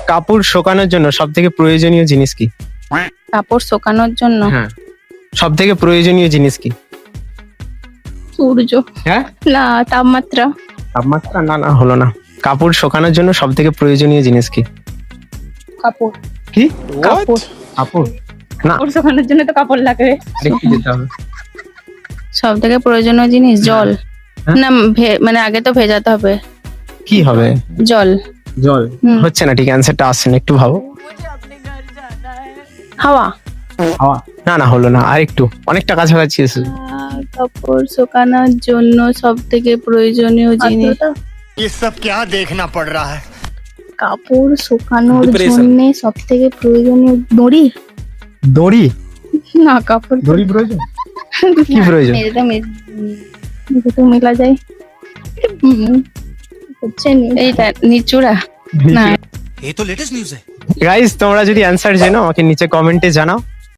কাপড় শুকানোর জন্য সব থেকে প্রয়োজনীয় জিনিস কি? কাপড় শুকানোর জন্য হ্যাঁ, সব থেকে প্রয়োজনীয় জিনিস কি? সূর্য। হ্যাঁ, না, তাপমাত্রা। তাপমাত্রা। না না, হলো না। কাপড় শুকানোর জন্য সব থেকে প্রয়োজনীয় জিনিস কি? কাপড়। কি? কাপড়। কাপড় না, কাপড় শুকানোর জন্য তো কাপড় লাগবে। আরেকটু যেতে হবে। সব থেকে প্রয়োজনীয় জিনিস জল। হ্যাঁ। না, মানে আগে তো ভেজাতে হবে। কি হবে? জল। জল। হুম। হচ্ছে না, ঠিক অ্যান্সারটা আসছে না, একটু ভাবো। হাওয়া। হাওয়া। না না, হলো না, আরেকটু, অনেকটা কাছাকাছি এসে। কাপড় শুকানোর জন্য সব থেকে প্রয়োজনীয় জিনিস। ये सब क्या देखना पड़ रहा है। কাপড় শুকানোর জন্য সব থেকে প্রয়োজনীয় দড়ি। দড়ি। না, কাপড় দড়ি প্রয়োজন? কি প্রয়োজন? তো মেলা যায়। হচ্ছে এইটা নিচুড়া। না, ये तो लेटेस्ट न्यूज है। গাইস, তোমরা যদি অ্যান্সার জানো আমাকে নিচে কমেন্টে জানাও।